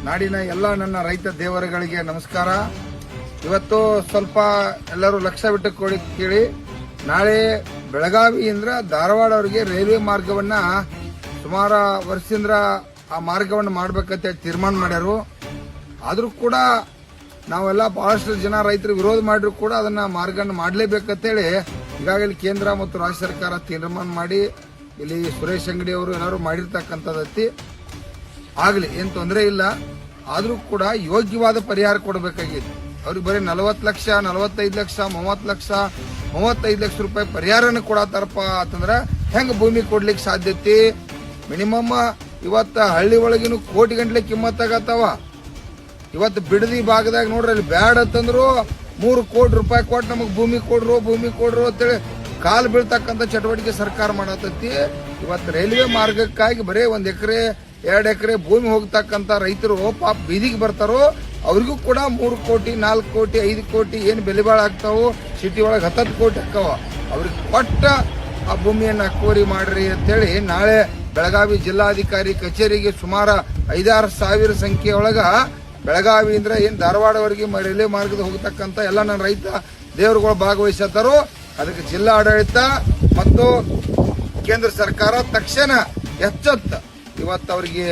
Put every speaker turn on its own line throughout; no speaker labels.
ನಾಡಿನ ಎಲ್ಲ ನನ್ನ ರೈತ ದೇವರುಗಳಿಗೆ ನಮಸ್ಕಾರ. ಇವತ್ತು ಸ್ವಲ್ಪ ಎಲ್ಲರೂ ಲಕ್ಷ್ಯ ಬಿಟ್ಟು ಕೇಳಿ, ನಾಳೆ ಬೆಳಗಾವಿಯಿಂದ ಧಾರವಾಡವರೆಗೆ ರೈಲ್ವೆ ಮಾರ್ಗವನ್ನ ಸುಮಾರು ವರ್ಷದಿಂದ ಆ ಮಾರ್ಗವನ್ನು ಮಾಡಬೇಕಂತ ತೀರ್ಮಾನ ಮಾಡ್ಯಾರು. ಆದ್ರೂ ಕೂಡ ನಾವೆಲ್ಲ ಬಹಳಷ್ಟು ಜನ ರೈತರು ವಿರೋಧ ಮಾಡಿದ್ರು ಕೂಡ ಅದನ್ನ ಮಾರ್ಗವನ್ನು ಮಾಡಲೇಬೇಕಂತೇಳಿ ಈಗಾಗಲೇ ಕೇಂದ್ರ ಮತ್ತು ರಾಜ್ಯ ಸರ್ಕಾರ ತೀರ್ಮಾನ ಮಾಡಿ ಇಲ್ಲಿ ಸುರೇಶ್ ಅಂಗಡಿ ಅವರು ಏನಾದ್ರು ಮಾಡಿರ್ತಕ್ಕಂಥದ್ದೈತಿ. ಆಗ್ಲಿ, ಏನ್ ತೊಂದರೆ ಇಲ್ಲ. ಆದ್ರೂ ಕೂಡ ಯೋಗ್ಯವಾದ ಪರಿಹಾರ ಕೊಡಬೇಕಾಗಿತ್ತು. ಅವ್ರಿಗೆ ಬರೀ 40 ಲಕ್ಷ, 45 ಲಕ್ಷ, 30 ಲಕ್ಷ, 35 ಲಕ್ಷ ರೂಪಾಯಿ ಪರಿಹಾರನ ಕೊಡತ್ತಾರಪ್ಪ ಅಂತಂದ್ರ ಹೆಂಗ ಭೂಮಿ ಕೊಡ್ಲಿಕ್ಕೆ ಸಾಧ್ಯತೆ? ಮಿನಿಮಮ್ ಇವತ್ತ ಹಳ್ಳಿ ಒಳಗಿನ ಕೋಟಿ ಗಂಟ್ಲೆ ಕಿಮ್ಮತ್ತಾಗತ್ತವ. ಇವತ್ತು ಬಿಡದಿ ಭಾಗದಾಗ ನೋಡ್ರಿ, ಅಲ್ಲಿ ಬ್ಯಾಡ್ ಅಂತಂದ್ರು 3 ಕೋಟಿ ರೂಪಾಯಿ ಕೊಟ್ಟು ನಮಗ್ ಭೂಮಿ ಕೊಡ್ರು ಅಂತೇಳಿ ಕಾಲು ಬೀಳ್ತಕ್ಕಂಥ ಚಟುವಟಿಕೆ ಸರ್ಕಾರ ಮಾಡತೈತಿ. ಇವತ್ತು ರೈಲ್ವೆ ಮಾರ್ಗಕ್ಕಾಗಿ ಬರೀ 1 ಎಕರೆ 2 ಎಕರೆ ಭೂಮಿ ಹೋಗ್ತಕ್ಕಂಥ ರೈತರು ಪಾಪ ಬೀದಿಗೆ ಬರ್ತಾರೋ ಅವ್ರಿಗೂ ಕೂಡ 3 ಕೋಟಿ 4 ಕೋಟಿ 5 ಕೋಟಿ ಏನು ಬೆಲೆ ಬಾಳ ಆಗ್ತಾವು. ಸಿಟಿ ಒಳಗೆ 10 ಕೋಟಿ ಹಾಕವ. ಅವ್ರಿಗೆ ಕೊಟ್ಟ ಆ ಭೂಮಿಯನ್ನ ಅಕ್ವರಿ ಮಾಡ್ರಿ ಅಂತೇಳಿ ನಾಳೆ ಬೆಳಗಾವಿ ಜಿಲ್ಲಾಧಿಕಾರಿ ಕಚೇರಿಗೆ ಸುಮಾರು 5-6 ಸಾವಿರ ಸಂಖ್ಯೆಯೊಳಗ ಬೆಳಗಾವಿಯಿಂದ ಏನ್ ಧಾರವಾಡವರೆಗೆ ರೈಲ್ವೆ ಮಾರ್ಗದ ಹೋಗತಕ್ಕಂತ ಎಲ್ಲ ನನ್ನ ರೈತ ದೇವರುಗಳು ಭಾಗವಹಿಸತ್ತಾರೋ ಅದಕ್ಕೆ ಜಿಲ್ಲಾ ಆಡಳಿತ ಮತ್ತು ಕೇಂದ್ರ ಸರ್ಕಾರ ತಕ್ಷಣ ಎಚ್ಚೆತ್ತ ಇವತ್ತು ಅವರಿಗೆ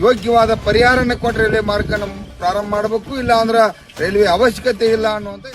ಯೋಗ್ಯವಾದ ಪರಿಹಾರನ ಕೊಟ್ಟು ರೈಲ್ವೆ ಮಾರ್ಗನ ಪ್ರಾರಂಭ ಮಾಡಬೇಕು. ಇಲ್ಲ ಅಂದ್ರೆ ರೈಲ್ವೆ ಅವಶ್ಯಕತೆ ಇಲ್ಲ ಅನ್ನುವಂತ